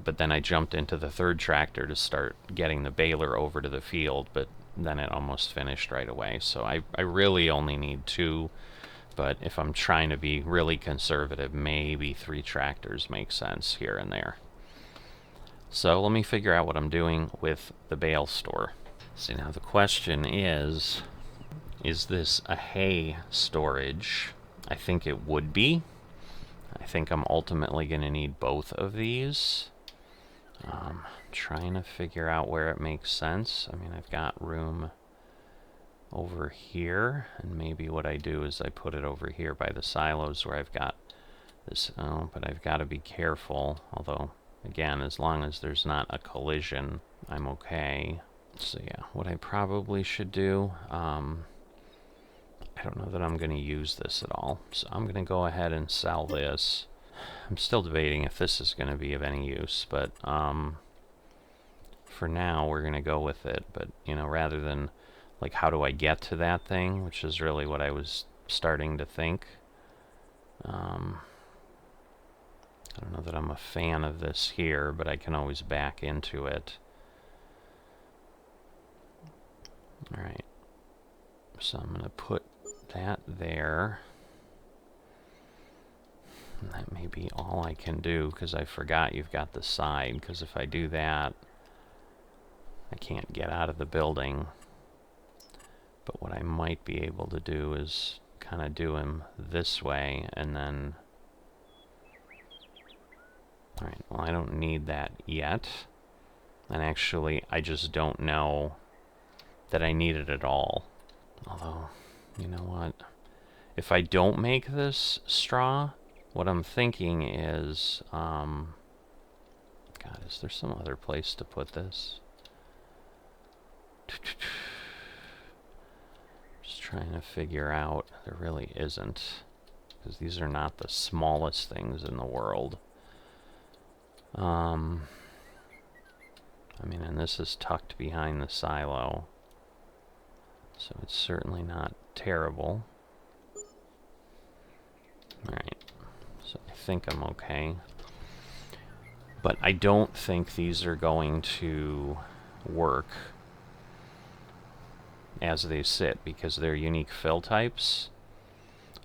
But then I jumped into the 3rd tractor to start getting the baler over to the field, but then it almost finished right away. So I really only need 2, but if I'm trying to be really conservative, maybe 3 tractors make sense here and there. So let me figure out what I'm doing with the bale store. See, now the question is this a hay storage? I think it would be. I think I'm ultimately going to need both of these. Trying to figure out where it makes sense. I mean, I've got room over here, and maybe what I do is I put it over here by the silos where I've got this. Oh, but I've got to be careful, although... Again, as long as there's not a collision, I'm okay. So yeah, what I probably should do, I don't know that I'm going to use this at all. So I'm going to go ahead and sell this. I'm still debating if this is going to be of any use, but for now we're going to go with it. But, you know, rather than, like, how do I get to that thing, which is really what I was starting to think. I don't know that I'm a fan of this here, but I can always back into it. Alright, so I'm going to put that there. And that may be all I can do, because I forgot you've got the side, because if I do that, I can't get out of the building. But what I might be able to do is kind of do him this way, and then... Alright, well, I don't need that yet. And actually, I just don't know that I need it at all. Although, you know what? If I don't make this straw, what I'm thinking is... God, is there some other place to put this? Just trying to figure out. There really isn't. Because these are not the smallest things in the world. I mean, and this is tucked behind the silo, so it's certainly not terrible. Alright, so I think I'm okay. But I don't think these are going to work as they sit, because they're unique fill types.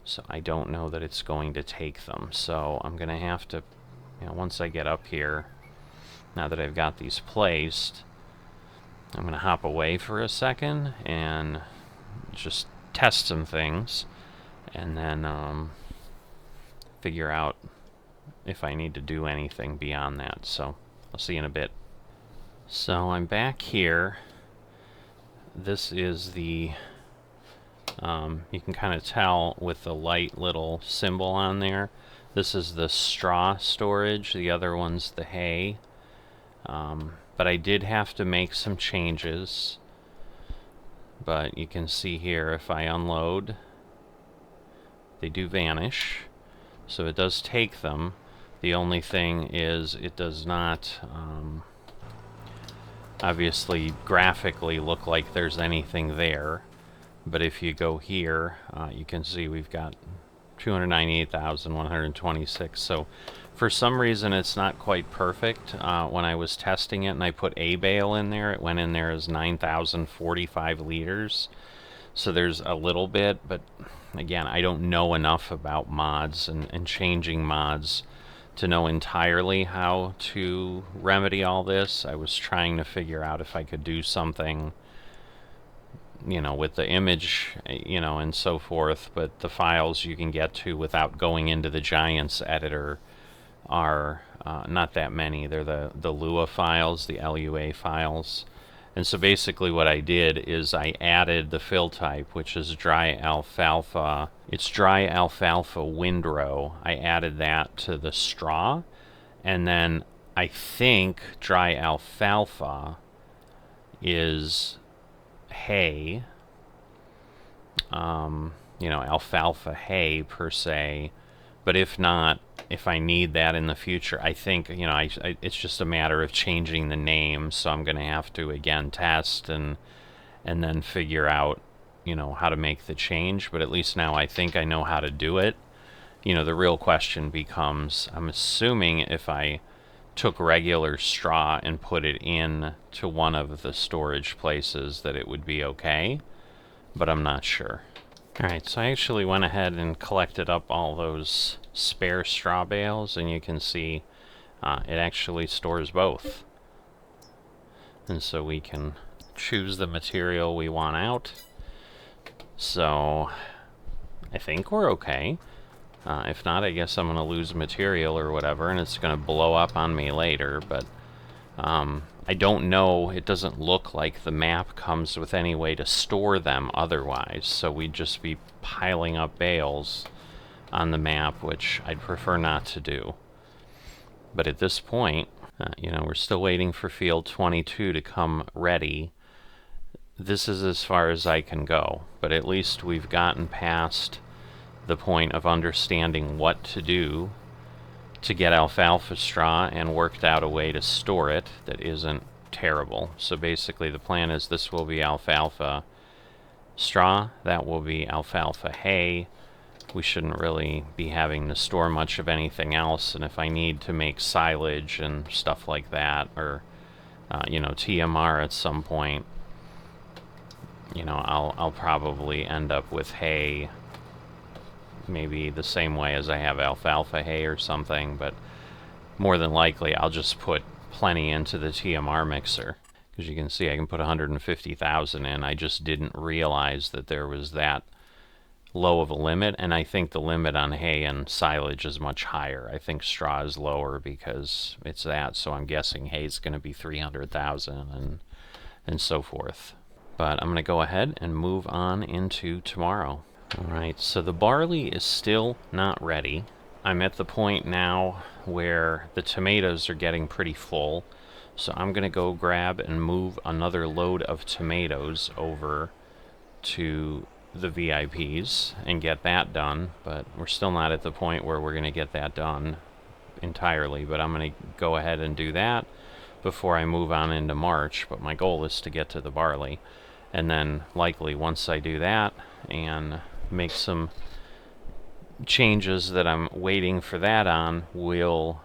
So I don't know that it's going to take them. So I'm going to have to, you know, once I get up here, now that I've got these placed, I'm going to hop away for a second and just test some things, and then figure out if I need to do anything beyond that. So I'll see you in a bit. So I'm back here. This is the You can kind of tell with the light little symbol on there. This is the straw storage, the other one's the hay. But I did have to make some changes. But you can see here, if I unload, they do vanish. So it does take them. The only thing is it does not obviously graphically look like there's anything there. But if you go here, you can see we've got 298,126. So for some reason it's not quite perfect. When I was testing it and I put a bale in there, it went in there as 9,045 liters. So there's a little bit, but again, I don't know enough about mods and changing mods to know entirely how to remedy all this. I was trying to figure out if I could do something, you know, with the image, you know, and so forth, but the files you can get to without going into the Giants editor are not that many. They're the Lua files, the LUA files. And so basically what I did is I added the fill type, which is dry alfalfa. It's dry alfalfa windrow. I added that to the straw. And then I think dry alfalfa is hay. You know, alfalfa hay per se. But if not, if I need that in the future, I think, you know, it's just a matter of changing the name. So I'm going to have to, again, test and then figure out, you know, how to make the change. But at least now I think I know how to do it. You know, the real question becomes, I'm assuming if I took regular straw and put it in to one of the storage places that it would be okay. But I'm not sure. Alright, so I actually went ahead and collected up all those spare straw bales, and you can see it actually stores both. And so we can choose the material we want out. So I think we're okay. If not, I guess I'm going to lose material or whatever, and it's going to blow up on me later, but I don't know, it doesn't look like the map comes with any way to store them otherwise, so we'd just be piling up bales on the map, which I'd prefer not to do. But at this point, you know, we're still waiting for field 22 to come ready. This is as far as I can go, but at least we've gotten past the point of understanding what to do to get alfalfa straw and worked out a way to store it that isn't terrible. So basically the plan is this will be alfalfa straw, that will be alfalfa hay. We shouldn't really be having to store much of anything else, and if I need to make silage and stuff like that, or you know, TMR at some point, you know, I'll probably end up with hay, maybe the same way as I have alfalfa hay or something, but more than likely I'll just put plenty into the TMR mixer. Because you can see I can put 150,000 in. I just didn't realize that there was that low of a limit, and I think the limit on hay and silage is much higher. I think straw is lower because it's that, so I'm guessing hay is going to be 300,000 and so forth. But I'm going to go ahead and move on into tomorrow. Alright, so the barley is still not ready. I'm at the point now where the tomatoes are getting pretty full, so I'm going to go grab and move another load of tomatoes over to the VIPs and get that done, but we're still not at the point where we're going to get that done entirely, but I'm going to go ahead and do that before I move on into March, but my goal is to get to the barley, and then likely once I do that and make some changes that I'm waiting for that on, we'll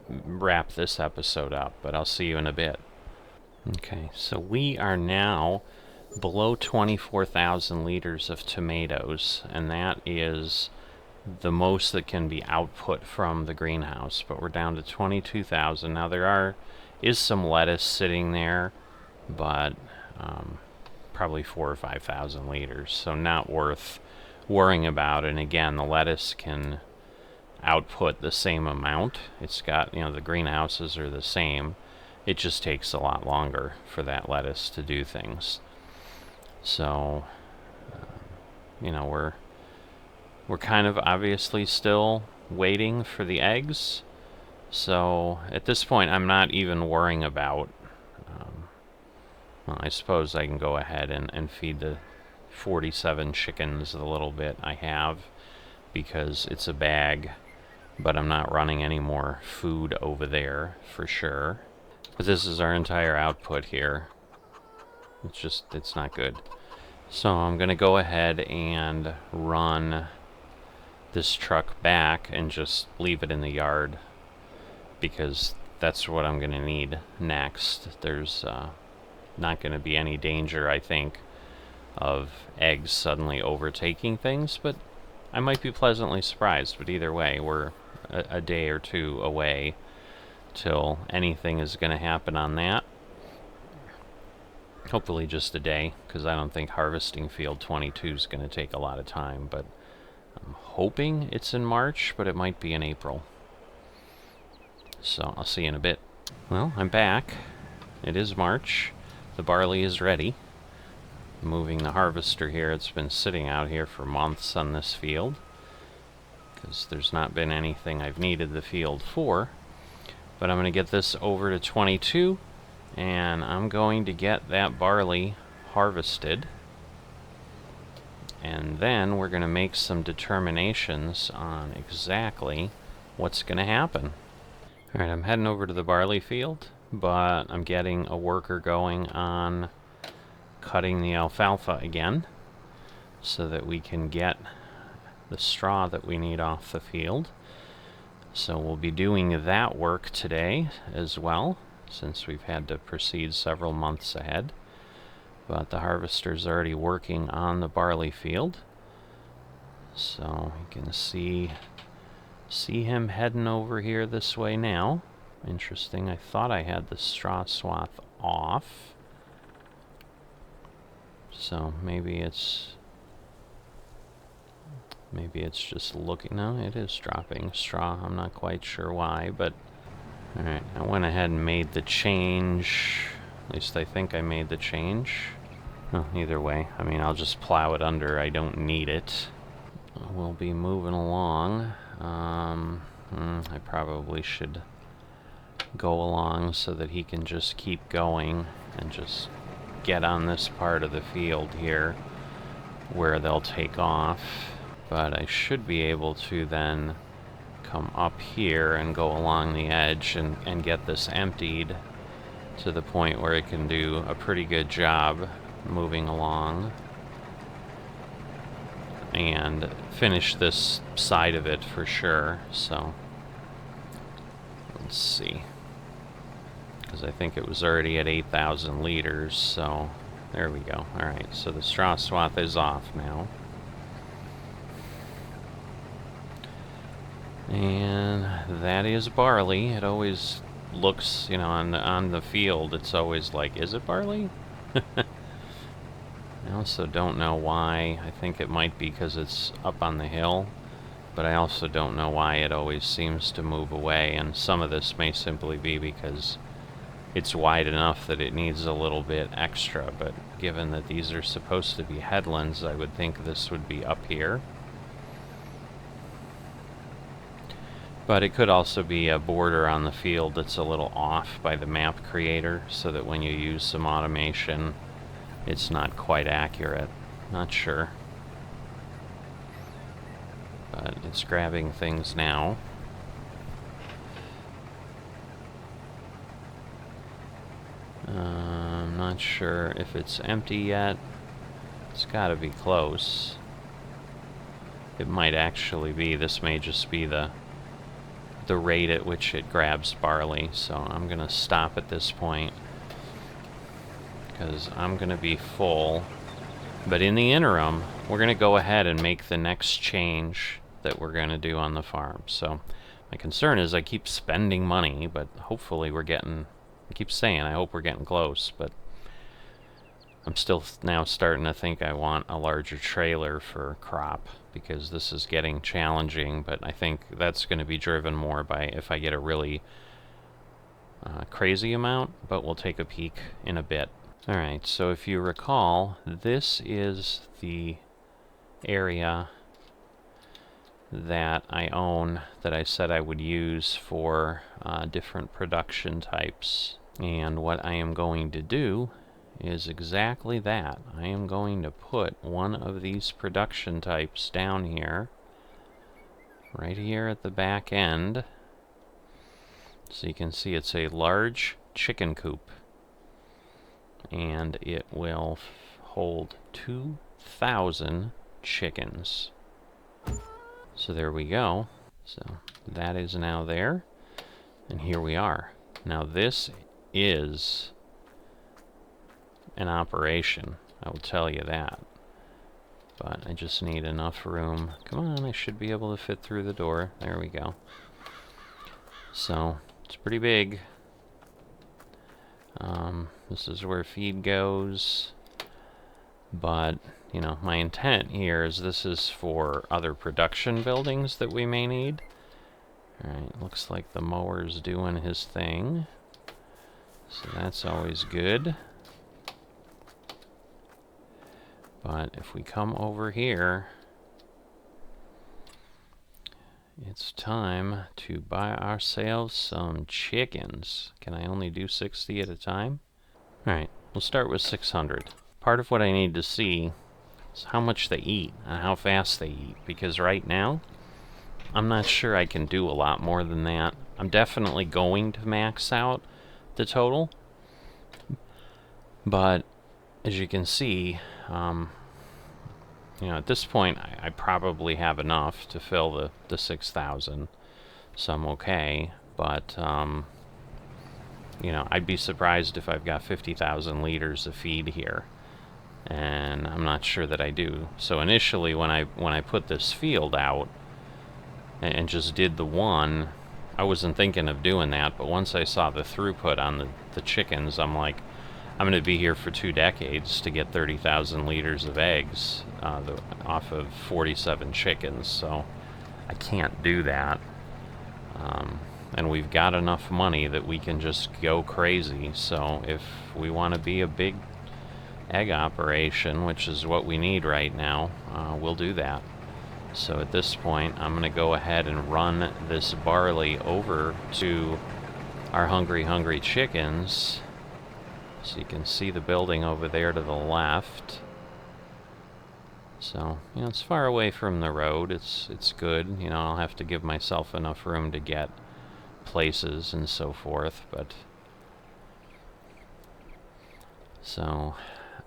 wrap this episode up, but I'll see you in a bit. Okay, so we are now below 24,000 liters of tomatoes, and that is the most that can be output from the greenhouse, but we're down to 22,000. Now there is some lettuce sitting there, but probably 4,000 or 5,000 liters, so not worth worrying about. And again, the lettuce can output the same amount. It's got, you know, the greenhouses are the same. It just takes a lot longer for that lettuce to do things. So you know, we're kind of obviously still waiting for the eggs. So at this point, I'm not even worrying about, well, I suppose I can go ahead and feed the 47 chickens the little bit I have, because it's a bag, but I'm not running any more food over there for sure. But this is our entire output here. It's not good. So I'm gonna go ahead and run this truck back and just leave it in the yard, because that's what I'm gonna need next. There's not gonna be any danger, I think, of eggs suddenly overtaking things, but I might be pleasantly surprised. But either way, we're a day or two away till anything is gonna happen on that. Hopefully just a day, because I don't think harvesting field 22 is going to take a lot of time, but I'm hoping it's in March, but it might be in April. So I'll see you in a bit. Well, I'm back. It is March. The barley is ready. Moving the harvester here. It's been sitting out here for months on this field, because there's not been anything I've needed the field for. But I'm going to get this over to 22. And I'm going to get that barley harvested. And then we're going to make some determinations on exactly what's going to happen. Alright, I'm heading over to the barley field, but I'm getting a worker going on cutting the alfalfa again, so that we can get the straw that we need off the field. So we'll be doing that work today as well, since we've had to proceed several months ahead. But the harvester's already working on the barley field, so you can see him heading over here this way now. Interesting, I thought I had the straw swath off, so maybe it's just looking. No, it is dropping straw. I'm not quite sure why, but alright, I went ahead and made the change. At least I think I made the change. Well, either way, I mean, I'll just plow it under. I don't need it. We'll be moving along. I probably should go along so that he can just keep going and just get on this part of the field here where they'll take off. But I should be able to then come up here and go along the edge and get this emptied to the point where it can do a pretty good job moving along and finish this side of it for sure. So let's see, because I think it was already at 8,000 liters, so there we go. Alright, so the straw swath is off now. And that is barley. It always looks, you know, on the field, it's always like, is it barley? I also don't know why. I think it might be because it's up on the hill, but I also don't know why it always seems to move away, and some of this may simply be because it's wide enough that it needs a little bit extra, but given that these are supposed to be headlands, I would think this would be up here. But it could also be a border on the field that's a little off by the map creator, so that when you use some automation, it's not quite accurate. Not sure. But it's grabbing things now. I'm not sure if it's empty yet. It's gotta be close. It might actually be. This may just be the rate at which it grabs barley, so I'm gonna stop at this point because I'm gonna be full. But in the interim, we're gonna go ahead and make the next change that we're gonna do on the farm. So my concern is I keep spending money, but hopefully we're getting, I keep saying I hope we're getting close, but I'm still now starting to think I want a larger trailer for crop, because this is getting challenging. But I think that's going to be driven more by if I get a really crazy amount, but we'll take a peek in a bit. Alright, so if you recall, this is the area that I own that I said I would use for different production types. And what I am going to do is exactly that. I am going to put one of these production types down here, right here at the back end. So you can see it's a large chicken coop, and it will hold 2,000 chickens. So there we go. So that is now there, and here we are. Now this is an operation, I will tell you that. But I just need enough room. Come on, I should be able to fit through the door. There we go. So it's pretty big. This is where feed goes. But, you know, my intent here is this is for other production buildings that we may need. Alright, looks like the mower's doing his thing. So that's always good. But if we come over here, it's time to buy ourselves some chickens. Can I only do 60 at a time? Alright, we'll start with 600. Part of what I need to see is how much they eat and how fast they eat, because right now I'm not sure I can do a lot more than that. I'm definitely going to max out the total, but as you can see, you know, at this point I probably have enough to fill the 6,000, so I'm okay. But you know, I'd be surprised if I've got 50,000 liters of feed here, and I'm not sure that I do. So initially, when I put this field out and just did the one, I wasn't thinking of doing that. But once I saw the throughput on the chickens, I'm like, I'm going to be here for 2 decades to get 30,000 liters of eggs off of 47 chickens. So I can't do that. And we've got enough money that we can just go crazy. So if we want to be a big egg operation, which is what we need right now, we'll do that. So at this point, I'm going to go ahead and run this barley over to our hungry chickens. So you can see the building over there to the left. So, you know, it's far away from the road. It's good. You know, I'll have to give myself enough room to get places and so forth, but so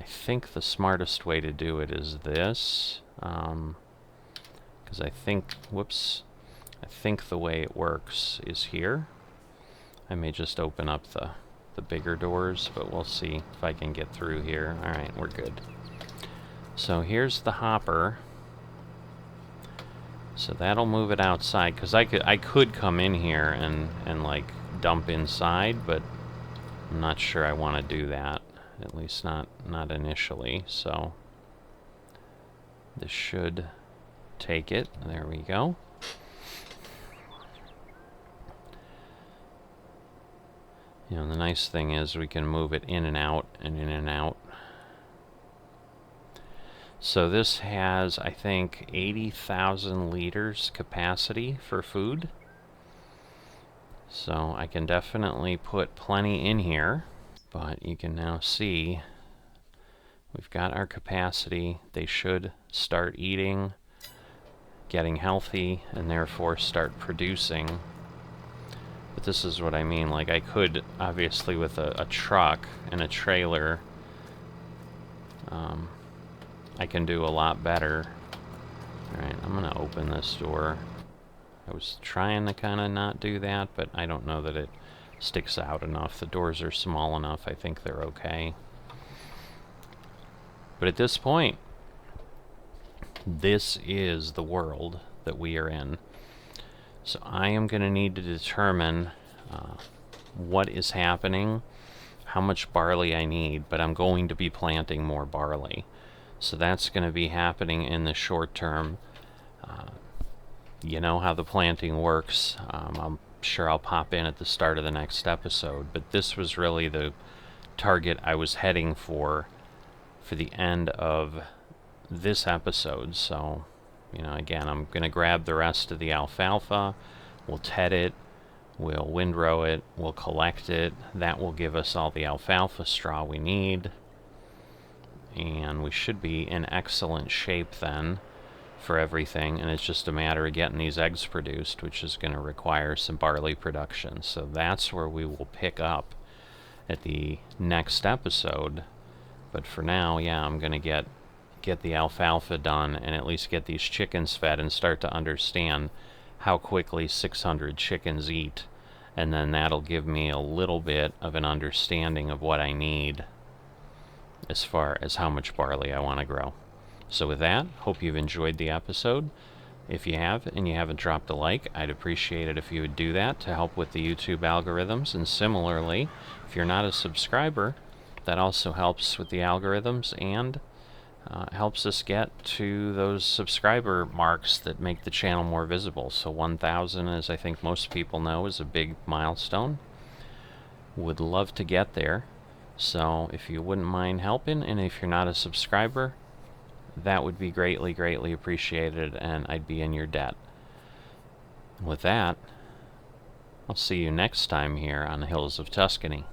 I think the smartest way to do it is this, because I think the way it works is here. I may just open up the bigger doors, but we'll see if I can get through here. Alright, we're good. So here's the hopper. So that'll move it outside, because I could come in here and like dump inside, but I'm not sure I want to do that. At least not initially. So this should take it. There we go. You know, the nice thing is we can move it in and out and in and out. So this has, I think, 80,000 liters capacity for food. So I can definitely put plenty in here. But you can now see we've got our capacity. They should start eating, getting healthy, and therefore start producing. But this is what I mean. Like, I could, obviously, with a truck and a trailer, I can do a lot better. Alright, I'm going to open this door. I was trying to kind of not do that, but I don't know that it sticks out enough. The doors are small enough. I think they're okay. But at this point, this is the world that we are in. So I am going to need to determine what is happening, how much barley I need, but I'm going to be planting more barley. So that's going to be happening in the short term. You know how the planting works. I'm sure I'll pop in at the start of the next episode, but this was really the target I was heading for the end of this episode. So, you know, again, I'm going to grab the rest of the alfalfa, we'll ted it, we'll windrow it, we'll collect it. That will give us all the alfalfa straw we need. And we should be in excellent shape then for everything. And it's just a matter of getting these eggs produced, which is going to require some barley production. So that's where we will pick up at the next episode. But for now, yeah, I'm going to get the alfalfa done and at least get these chickens fed and start to understand how quickly 600 chickens eat. And then that'll give me a little bit of an understanding of what I need as far as how much barley I want to grow. So with that, hope you've enjoyed the episode. If you have and you haven't dropped a like, I'd appreciate it if you would do that to help with the YouTube algorithms. And similarly, if you're not a subscriber, that also helps with the algorithms and helps us get to those subscriber marks that make the channel more visible. So 1,000, as I think most people know, is a big milestone. Would love to get there. So if you wouldn't mind helping, and if you're not a subscriber, that would be greatly, greatly appreciated, and I'd be in your debt. With that, I'll see you next time here on the Hills of Tuscany.